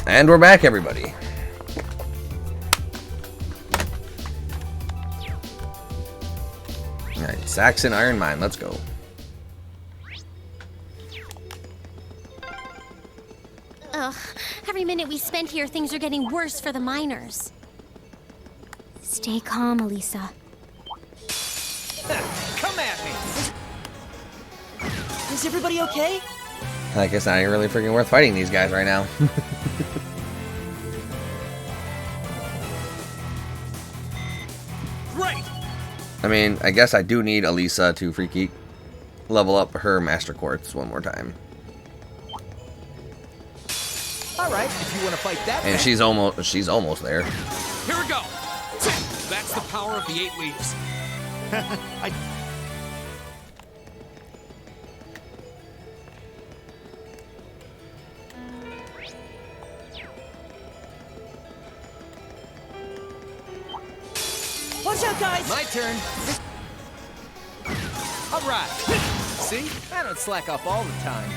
And we're back, everybody. Alright, Saxon Iron Mine, let's go. Ugh, every minute we spend here, things are getting worse for the miners. Stay calm, Elisa. Come at me! Is everybody okay? I guess not even really freaking worth fighting these guys right now. Great! I mean, I guess I do need Elisa to freaky level up her Master Quartz one more time. Alright, if you want to fight that And she's almost there. Here we go. That's the power of the 8 leaves. Watch out, guys! My turn. Alright. See? I don't slack off all the time.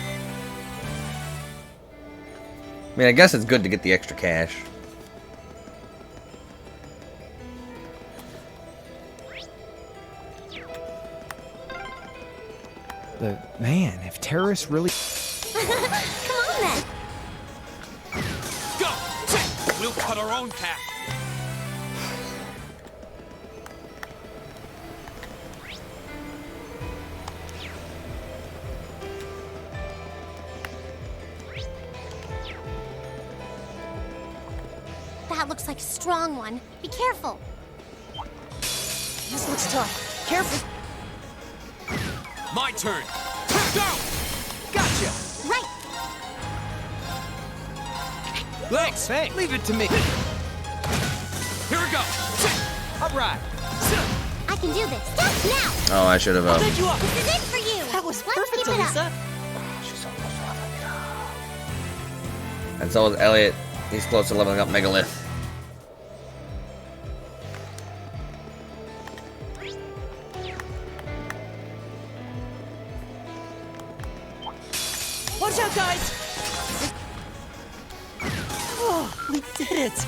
I mean, I guess it's good to get the extra cash. Man, if terrorists really... Come on, then. Go! We'll cut our own path. That looks like a strong one. Be careful. This looks tough. Careful. My turn. Go! Gotcha! Right. Thanks. Hey, leave it to me. Here we go. Alright. I can do this. Now. Oh, I should have. Set you up. This is it for you. That was Let's perfect, keep it up. Elisa. And so is Elliot. He's close to leveling up Megalith. Watch out, guys! Oh, we did it!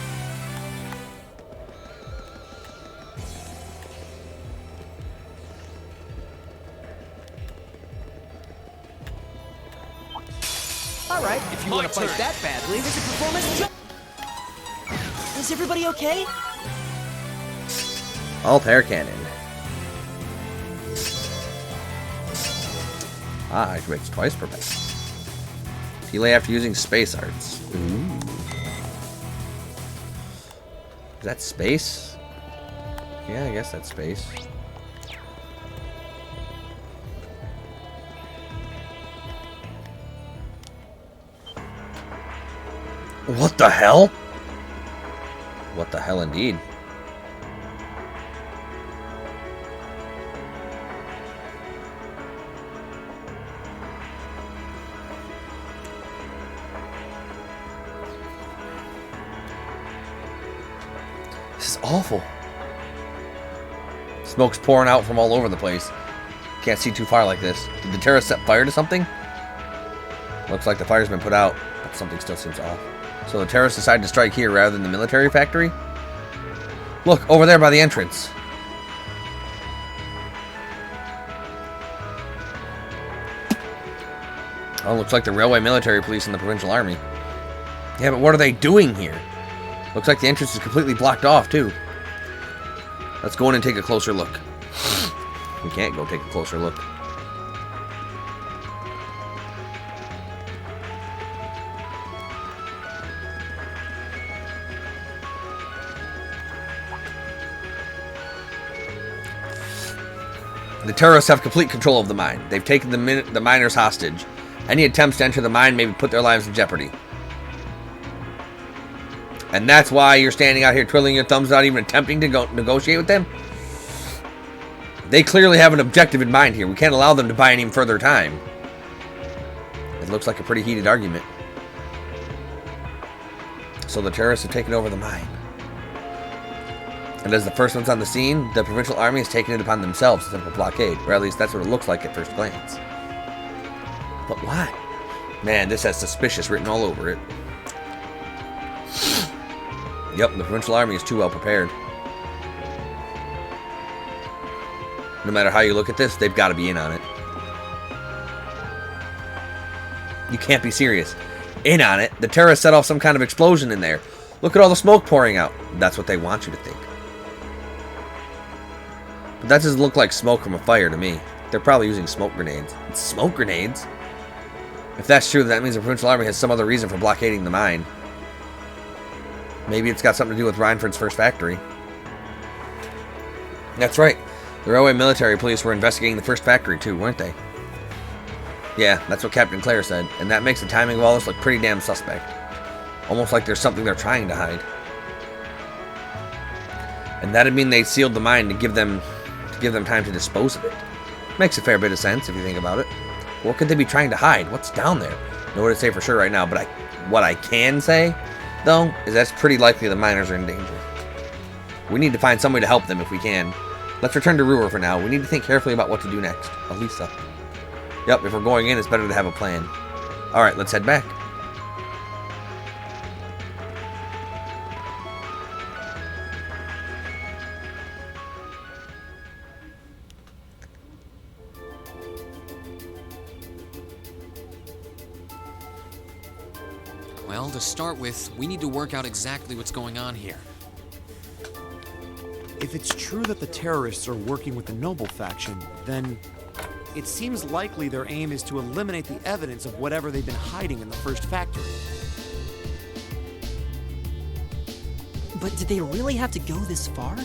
Alright, if you My want to fight turn. that badly, there's a performance. Is everybody okay? Alt air cannon. Ah, activates twice per minute. Delay after using space arts. Ooh. Is that space? Yeah, I guess that's space. What the hell? What the hell indeed. This is awful. Smoke's pouring out from all over the place. Can't see too far like this. Did the terrorists set fire to something? Looks like the fire's been put out, but something still seems off. So the terrorists decided to strike here rather than the military factory? Look, over there by the entrance. Oh, looks like the railway military police and the provincial army. Yeah, but what are they doing here? Looks like the entrance is completely blocked off, too. Let's go in and take a closer look. We can't go take a closer look. The terrorists have complete control of the mine. They've taken the miners hostage. Any attempts to enter the mine may put their lives in jeopardy. And that's why you're standing out here twiddling your thumbs, not even attempting to go negotiate with them? They clearly have an objective in mind here. We can't allow them to buy any further time. It looks like a pretty heated argument. So the terrorists have taken over the mine. And as the first ones on the scene, the provincial army has taken it upon themselves to set up a blockade. Or at least that's what it looks like at first glance. But why? Man, this has suspicious written all over it. Yep, the provincial army is too well prepared. No matter how you look at this, they've got to be in on it. You can't be serious. In on it? The terrorists set off some kind of explosion in there. Look at all the smoke pouring out. That's what they want you to think. But that doesn't look like smoke from a fire to me. They're probably using smoke grenades. It's smoke grenades? If that's true, that means the provincial army has some other reason for blockading the mine. Maybe it's got something to do with Reinford's first factory. That's right. The railway military police were investigating the first factory too, weren't they? Yeah, that's what Captain Clare said, and that makes the timing of all this look pretty damn suspect. Almost like there's something they're trying to hide. And that'd mean they sealed the mine to give them time to dispose of it. Makes a fair bit of sense if you think about it. What could they be trying to hide? What's down there? No way to say for sure right now, but what I can say, though, is that's pretty likely the miners are in danger. We need to find some way to help them if we can. Let's return to Ruhr for now. We need to think carefully about what to do next. Elisa. Yep, if we're going in, it's better to have a plan. Alright, let's head back. Well, to start with, we need to work out exactly what's going on here. If it's true that the terrorists are working with the Noble faction, then it seems likely their aim is to eliminate the evidence of whatever they've been hiding in the first factory. But did they really have to go this far?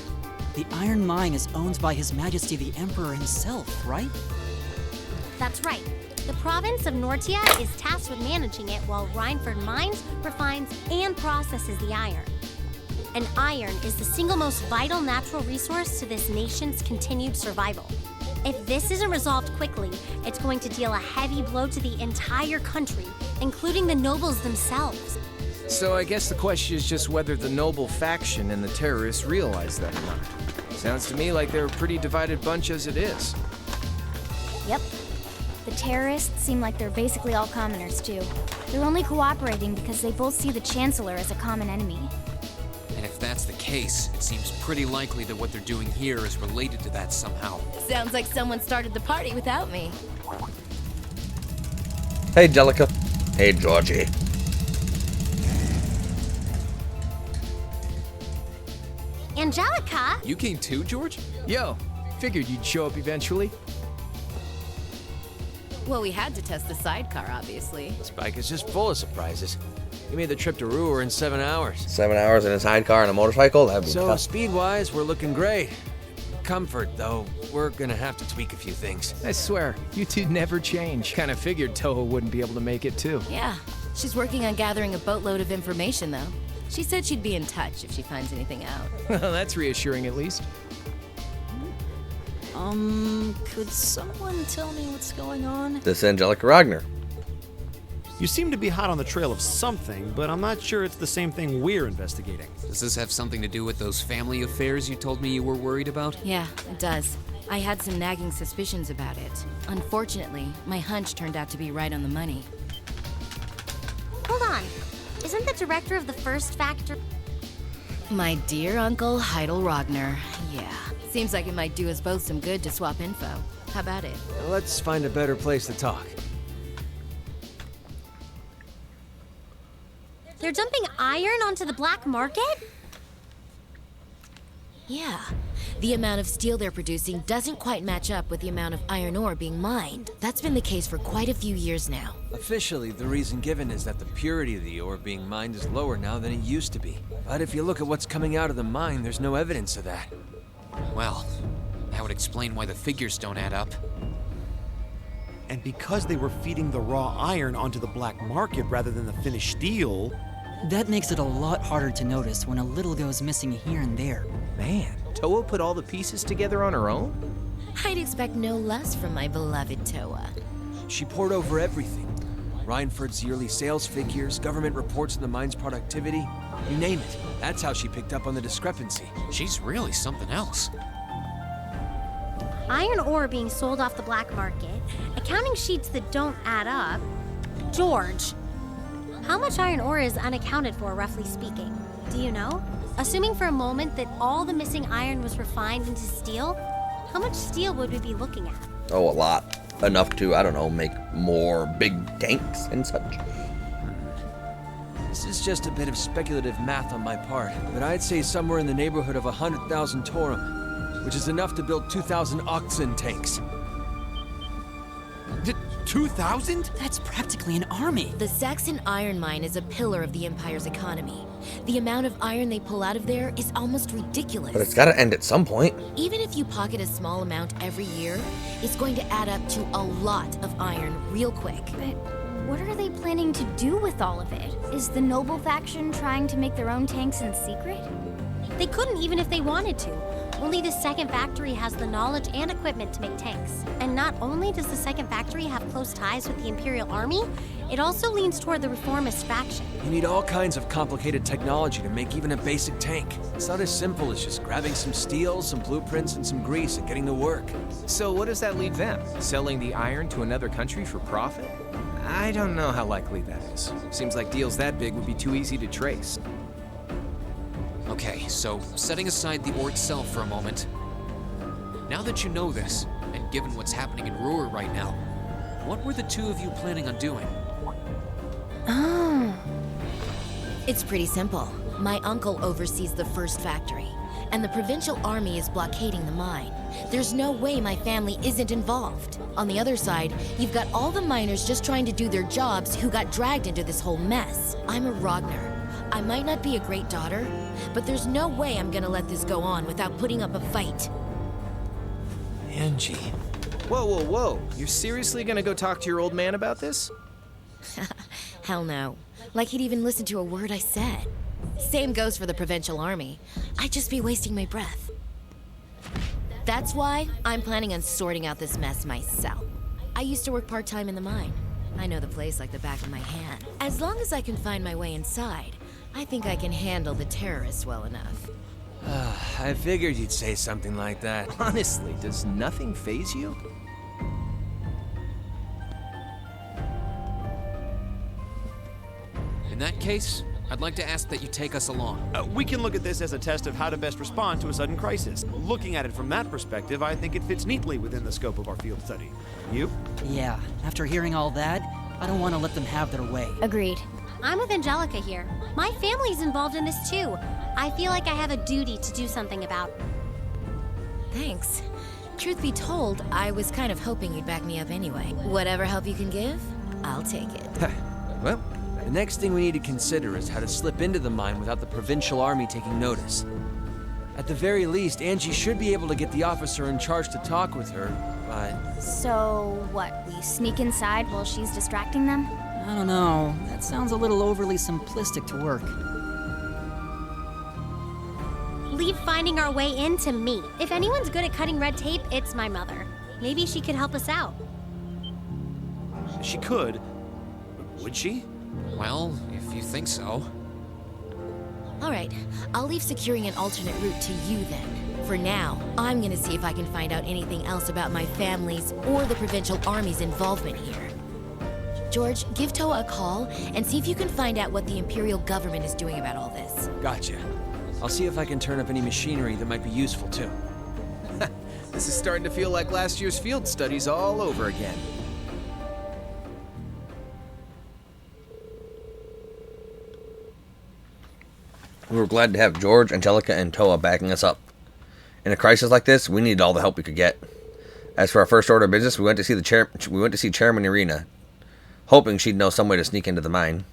The iron mine is owned by His Majesty the Emperor himself, right? That's right. The province of Nortia is tasked with managing it while Reinford mines, refines, and processes the iron. And iron is the single most vital natural resource to this nation's continued survival. If this isn't resolved quickly, it's going to deal a heavy blow to the entire country, including the nobles themselves. So I guess the question is just whether the Noble faction and the terrorists realize that or not. Sounds to me like they're a pretty divided bunch as it is. Yep. The terrorists seem like they're basically all commoners, too. They're only cooperating because they both see the Chancellor as a common enemy. And if that's the case, it seems pretty likely that what they're doing here is related to that somehow. Sounds like someone started the party without me. Hey, Jellica. Hey, Georgie. Angelica? You came too, George? Yo, figured you'd show up eventually. Well, we had to test the sidecar, obviously. This bike is just full of surprises. We made the trip to Ruhr in 7 hours. 7 hours in a sidecar and a motorcycle? That'd be So, tough. speed-wise, we're looking great. Comfort, though, we're gonna have to tweak a few things. I swear, you two never change. Kinda figured Toho wouldn't be able to make it, too. Yeah, she's working on gathering a boatload of information, though. She said she'd be in touch if she finds anything out. Well, that's reassuring at least. Could someone tell me what's going on? This is Angelica Ragnar. You seem to be hot on the trail of something, but I'm not sure it's the same thing we're investigating. Does this have something to do with those family affairs you told me you were worried about? Yeah, it does. I had some nagging suspicions about it. Unfortunately, my hunch turned out to be right on the money. Hold on. Isn't the director of the first factory... My dear Uncle Heidel Ragnar. Yeah. Seems like it might do us both some good to swap info. How about it? Let's find a better place to talk. They're dumping iron onto the black market? Yeah. The amount of steel they're producing doesn't quite match up with the amount of iron ore being mined. That's been the case for quite a few years now. Officially, the reason given is that the purity of the ore being mined is lower now than it used to be. But if you look at what's coming out of the mine, there's no evidence of that. Well, that would explain why the figures don't add up. And because they were feeding the raw iron onto the black market rather than the finished steel... That makes it a lot harder to notice when a little goes missing here and there. Man, Toho put all the pieces together on her own? I'd expect no less from my beloved Toa. She poured over everything. Reinford's yearly sales figures, government reports on the mine's productivity, you name it. That's how she picked up on the discrepancy. She's really something else. Iron ore being sold off the black market, accounting sheets that don't add up. George, How much iron ore is unaccounted for, roughly speaking? Do you know? Assuming for a moment that all the missing iron was refined into steel, how much steel would we be looking at? Oh, a lot. Enough to, I don't know, make more big tanks and such. This is just a bit of speculative math on my part, but I'd say somewhere in the neighborhood of 100,000 Torum, which is enough to build 2,000 oxen tanks. 2,000? That's practically an army. The Saxon iron mine is a pillar of the Empire's economy. The amount of iron they pull out of there is almost ridiculous. But it's got to end at some point. Even if you pocket a small amount every year, it's going to add up to a lot of iron real quick. But what are they planning to do with all of it? Is the noble faction trying to make their own tanks in secret? They couldn't even if they wanted to. Only the second factory has the knowledge and equipment to make tanks. And not only does the second factory have close ties with the Imperial Army, it also leans toward the reformist faction. You need all kinds of complicated technology to make even a basic tank. It's not as simple as just grabbing some steel, some blueprints, and some grease and getting to work. So what does that leave them? Selling the iron to another country for profit? I don't know how likely that is. Seems like deals that big would be too easy to trace. Okay, so setting aside the ore itself for a moment. Now that you know this, and given what's happening in Ruhr right now, what were the two of you planning on doing? Oh. It's pretty simple. My uncle oversees the first factory, and the provincial army is blockading the mine. There's no way my family isn't involved. On the other side, you've got all the miners just trying to do their jobs who got dragged into this whole mess. I'm a Ragnar. I might not be a great daughter, but there's no way I'm gonna let this go on without putting up a fight. Angie. Whoa, whoa, whoa. You're seriously gonna go talk to your old man about this? Hell no. Like he'd even listen to a word I said. Same goes for the provincial army. I'd just be wasting my breath. That's why I'm planning on sorting out this mess myself. I used to work part-time in the mine. I know the place like the back of my hand. As long as I can find my way inside, I think I can handle the terrorists well enough. I figured you'd say something like that. Honestly, does nothing faze you? In that case, I'd like to ask that you take us along. We can look at this as a test of how to best respond to a sudden crisis. Looking at it from that perspective, I think it fits neatly within the scope of our field study. You? Yeah, after hearing all that, I don't want to let them have their way. Agreed. I'm with Angelica here. My family's involved in this too. I feel like I have a duty to do something about it. Thanks. Truth be told, I was kind of hoping you'd back me up anyway. Whatever help you can give, I'll take it. Well, the next thing we need to consider is how to slip into the mine without the provincial army taking notice. At the very least, Angie should be able to get the officer in charge to talk with her, but... So, what, we sneak inside while she's distracting them? I don't know. That sounds a little overly simplistic to work. Leave finding our way in to me. If anyone's good at cutting red tape, it's my mother. Maybe she could help us out. She could. Would she? Well, if you think so. All right, I'll leave securing an alternate route to you then. For now, I'm gonna see if I can find out anything else about my family's or the provincial army's involvement here. George, give Toa a call and see if you can find out what the Imperial government is doing about all this. Gotcha. I'll see if I can turn up any machinery that might be useful too. This is starting to feel like last year's field studies all over again. We were glad to have George, Angelica, and Toa backing us up. In a crisis like this, we needed all the help we could get. As for our first order of business, we went to see Chairman Irina, hoping she'd know some way to sneak into the mine.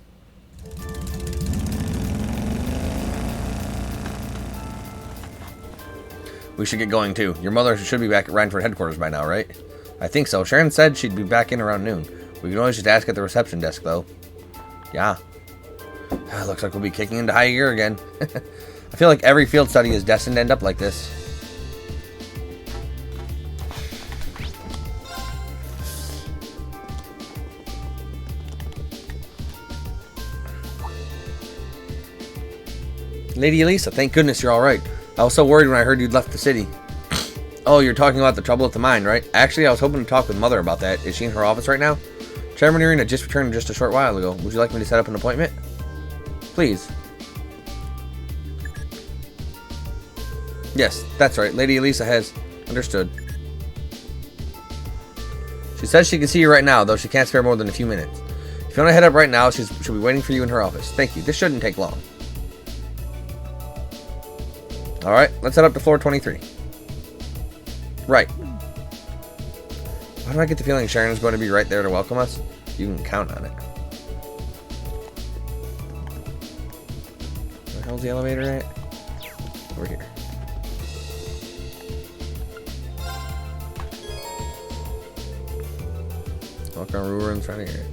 We should get going too. Your mother should be back at Rhineford headquarters by now, right? I think so. Sharon said she'd be back in around noon. We can always just ask at the reception desk, though. Yeah. Looks like we'll be kicking into high gear again. I feel like every field study is destined to end up like this. Lady Elisa, thank goodness you're alright. I was so worried when I heard you'd left the city. Oh, you're talking about the trouble at the mine, right? Actually, I was hoping to talk with Mother about that. Is she in her office right now? Chairman Irina just returned just a short while ago. Would you like me to set up an appointment? Please. Yes, that's right. Lady Elisa has understood. She says she can see you right now, though she can't spare more than a few minutes. If you want to head up right now, she'll be waiting for you in her office. Thank you. This shouldn't take long. Alright, let's head up to floor 23. Right. Why do I get the feeling Sharon's going to be right there to welcome us? You can count on it. Where the hell's the elevator at? Over here. Walk around Ruler and try to hear it.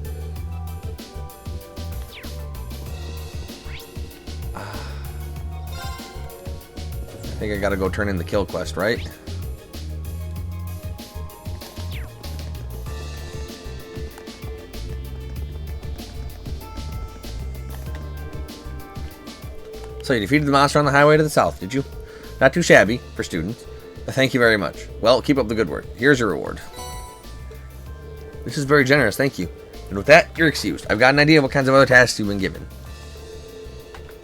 I think I gotta go turn in the kill quest, right? So you defeated the monster on the highway to the south, did you? Not too shabby for students. Thank you very much. Well, keep up the good work. Here's your reward. This is very generous, thank you. And with that, you're excused. I've got an idea of what kinds of other tasks you've been given.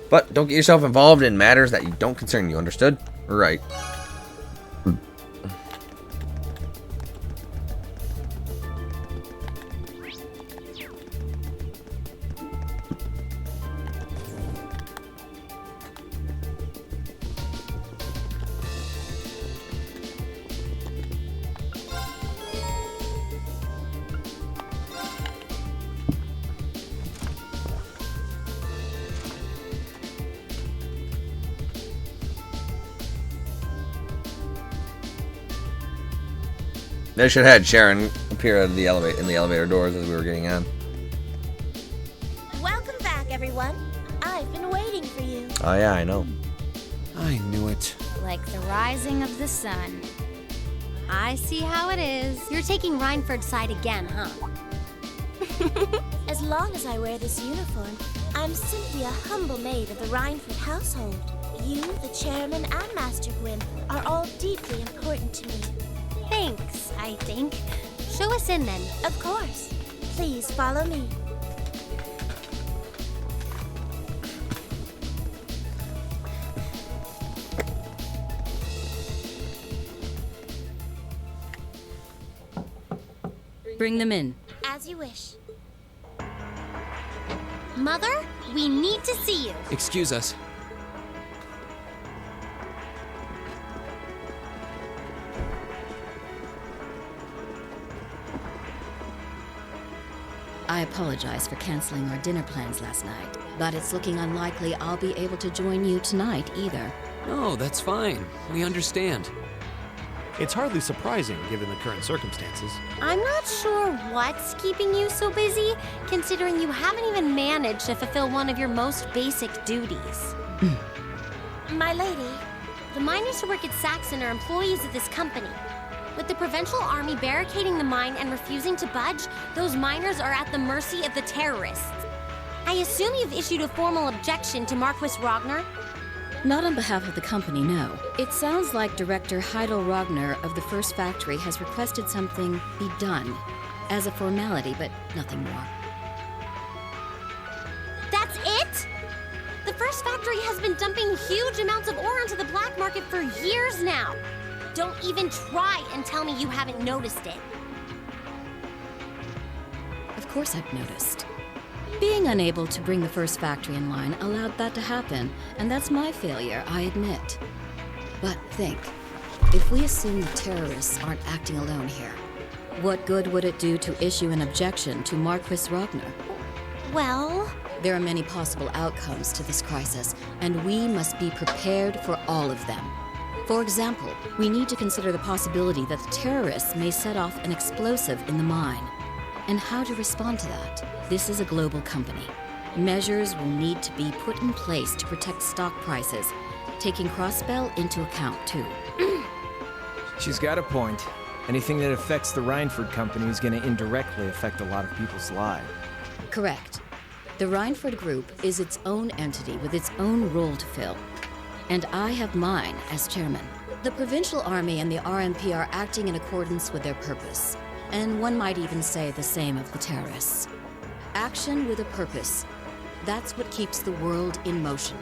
But don't get yourself involved in matters that don't concern you, understood? Right. There should had Sharon appear in the elevator doors as we were getting on. Welcome back, everyone. I've been waiting for you. Oh yeah, I know. I knew it. Like the rising of the sun. I see how it is. You're taking Rhineford's side again, huh? As long as I wear this uniform, I'm simply a humble maid of the Rhineford household. You, the chairman, and Master Gwyn are all deeply important to me. Thanks, I think. Show us in then. Of course. Please follow me. Bring them in. As you wish. Mother, we need to see you. Excuse us. I apologize for canceling our dinner plans last night, but it's looking unlikely I'll be able to join you tonight either. No, that's fine. We understand. It's hardly surprising given the current circumstances. I'm not sure what's keeping you so busy, considering you haven't even managed to fulfill one of your most basic duties. My lady. The miners who work at Saxon are employees of this company. With the Provincial Army barricading the mine and refusing to budge, those miners are at the mercy of the terrorists. I assume you've issued a formal objection to Marquis Ragnar? Not on behalf of the company, no. It sounds like Director Heidel Ragnar of the First Factory has requested something be done as a formality, but nothing more. That's it? The First Factory has been dumping huge amounts of ore onto the black market for years now. Don't even try and tell me you haven't noticed it. Of course I've noticed. Being unable to bring the First Factory in line allowed that to happen, and that's my failure, I admit. But think, if we assume the terrorists aren't acting alone here, what good would it do to issue an objection to Marquis Ragnar? Well, there are many possible outcomes to this crisis, and we must be prepared for all of them. For example, we need to consider the possibility that the terrorists may set off an explosive in the mine. And how to respond to that? This is a global company. Measures will need to be put in place to protect stock prices, taking Crossbell into account too. She's got a point. Anything that affects the Rhineford company is going to indirectly affect a lot of people's lives. Correct. The Rhineford Group is its own entity with its own role to fill. And I have mine as chairman. The Provincial Army and the RMP are acting in accordance with their purpose. And one might even say the same of the terrorists. Action with a purpose. That's what keeps the world in motion.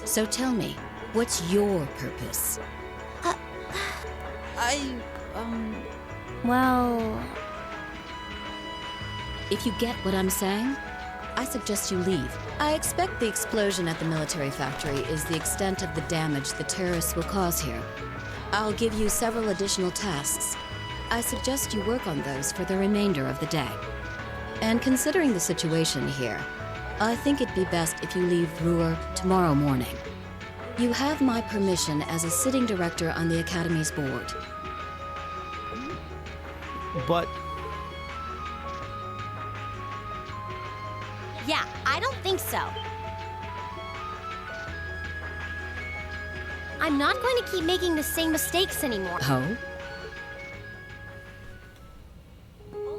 So tell me, what's your purpose? Well, If you get what I'm saying, I suggest you leave. I expect the explosion at the military factory is the extent of the damage the terrorists will cause here. I'll give you several additional tasks. I suggest you work on those for the remainder of the day. And considering the situation here, I think it'd be best if you leave Ruhr tomorrow morning. You have my permission as a sitting director on the Academy's board. But Yeah, I don't think so. I'm not going to keep making the same mistakes anymore. Oh?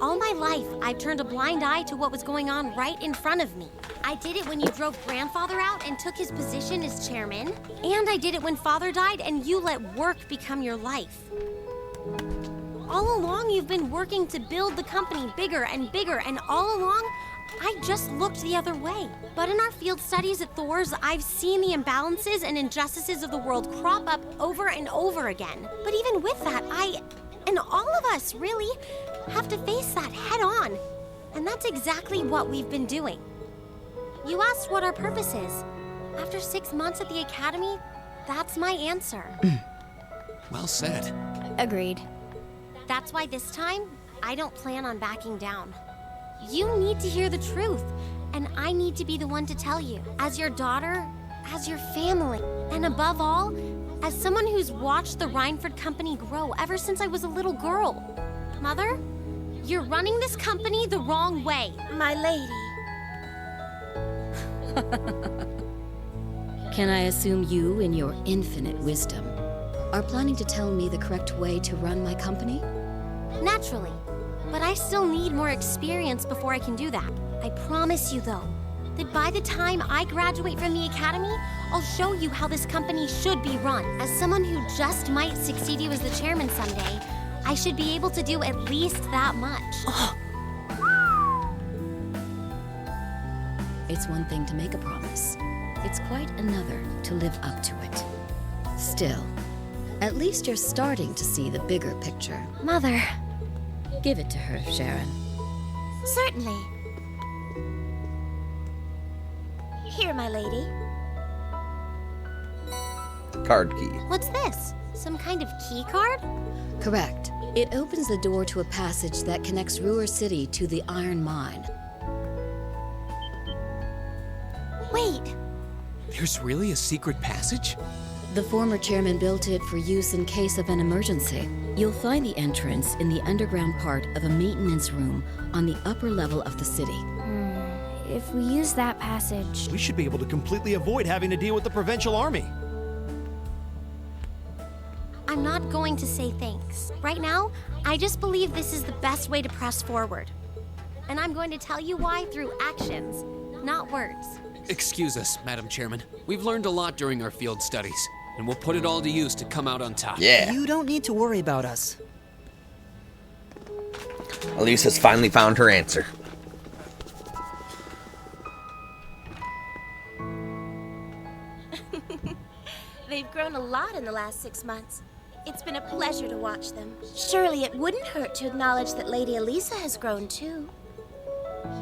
All my life, I've turned a blind eye to what was going on right in front of me. I did it when you drove grandfather out and took his position as chairman. And I did it when father died and you let work become your life. All along, you've been working to build the company bigger, and all along, I just looked the other way. But in our field studies at Thor's, I've seen the imbalances and injustices of the world crop up over and over again. But even with that, and all of us, really, have to face that head on. And that's exactly what we've been doing. You asked what our purpose is. After 6 months at the Academy, that's my answer. Well said. agreed. That's why this time, I don't plan on backing down. You need to hear the truth, and I need to be the one to tell you. As your daughter, as your family, and above all, as someone who's watched the Reinford Company grow ever since I was a little girl. Mother, you're running this company the wrong way. My lady. Can I assume you, in your infinite wisdom, are planning to tell me the correct way to run my company? Naturally. But I still need more experience before I can do that. I promise you, though, that by the time I graduate from the Academy, I'll show you how this company should be run. As someone who just might succeed you as the chairman someday, I should be able to do at least that much. It's one thing to make a promise. It's quite another to live up to it. Still, at least you're starting to see the bigger picture. Mother. Give it to her, Sharon. Certainly. Here, my lady. Card key. What's this? Some kind of key card? Correct. It opens the door to a passage that connects Ruhr City to the iron mine. Wait. There's really a secret passage? The former chairman built it for use in case of an emergency. You'll find the entrance in the underground part of a maintenance room on the upper level of the city. If we use that passage... we should be able to completely avoid having to deal with the Provincial Army. I'm not going to say thanks. Right now, I just believe this is the best way to press forward. And I'm going to tell you why through actions, not words. Excuse us, Madam Chairman. We've learned a lot during our field studies, and we'll put it all to use to come out on top. Yeah. You don't need to worry about us. Elise has finally found her answer. They've grown a lot in the last 6 months. It's been a pleasure to watch them. Surely it wouldn't hurt to acknowledge that Lady Elisa has grown too.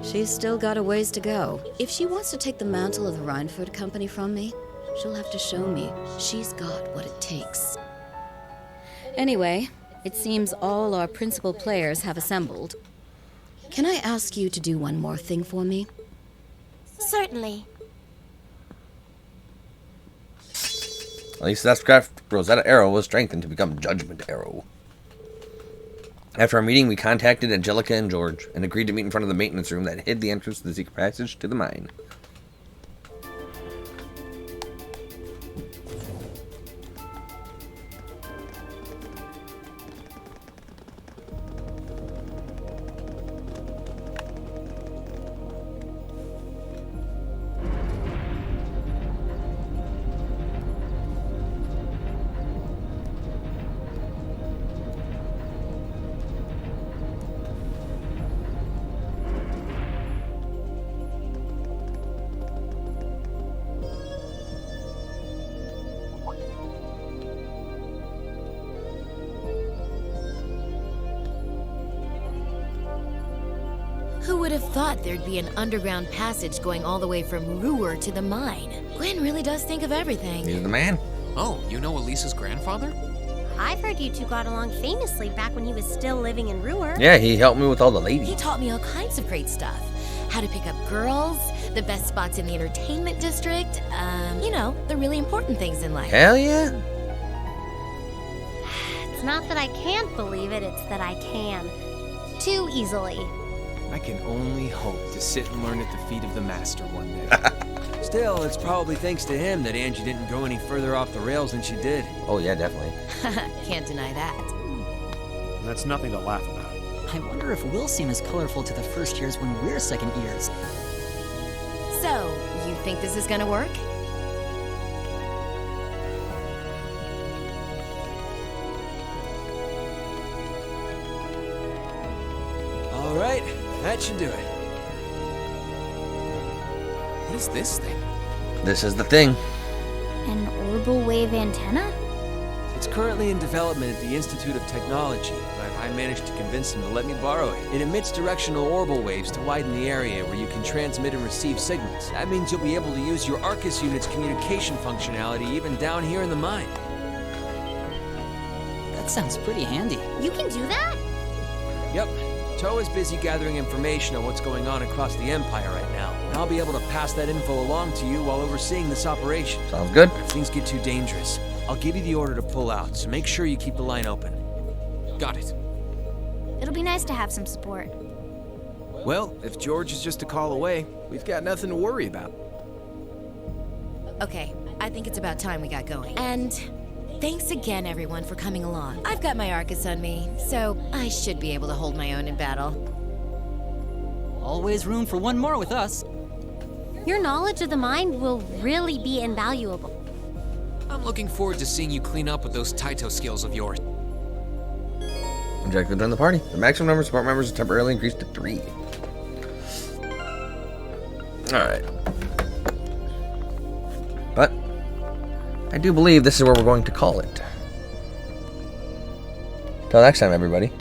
She's still got a ways to go. If she wants to take the mantle of the Reinford Company from me, she'll have to show me she's got what it takes. Anyway, it seems all our principal players have assembled. Can I ask you to do one more thing for me? Certainly. Elisa's Astcraft Rosetta Arrow was strengthened to become Judgment Arrow. After our meeting, we contacted Angelica and George and agreed to meet in front of the maintenance room that hid the entrance to the secret passage to the mine. would have thought there'd be an underground passage going all the way from Ruhr to the mine? Gwen really does think of everything. He's the man. Oh, you know Elisa's grandfather? I've heard you two got along famously back when he was still living in Ruhr. Yeah, he helped me with all the He ladies. taught me all kinds of great stuff. How to pick up girls, the best spots in the entertainment district, you know, the really important things in life. Hell yeah. It's not that I can't believe it, it's that I can. Too easily. I can only hope to sit and learn at the feet of the master one day. Still, it's probably thanks to him that Angie didn't go any further off the rails than she did. Oh yeah, definitely. Can't deny that. That's nothing to laugh about. I wonder if we'll seem as colorful to the first years when we're second years. So, you think this is gonna work? All right, that should do it. What is this thing? This is the thing. An orbital wave antenna? It's currently in development at the Institute of Technology, but I managed to convince them to let me borrow it. It emits directional orbital waves to widen the area where you can transmit and receive signals. That means you'll be able to use your Arcus unit's communication functionality even down here in the mine. That sounds pretty handy. You can do that? Yep. Toa is busy gathering information on what's going on across the Empire right now, and I'll be able to pass that info along to you while overseeing this operation. Sounds good. If things get too dangerous, I'll give you the order to pull out, so make sure you keep the line open. Got it. It'll be nice to have some support. Well, if George is just a call away, we've got nothing to worry about. Okay, I think it's about time we got going. And thanks again, everyone, for coming along. I've got my Arcus on me, so I should be able to hold my own in battle. Always room for one more with us. Your knowledge of the mind will really be invaluable. I'm looking forward to seeing you clean up with those Taito skills of yours. Objective join the party. The maximum number of support members is temporarily increased to 3. Alright. But I do believe this is where we're going to call it. Till next time, everybody.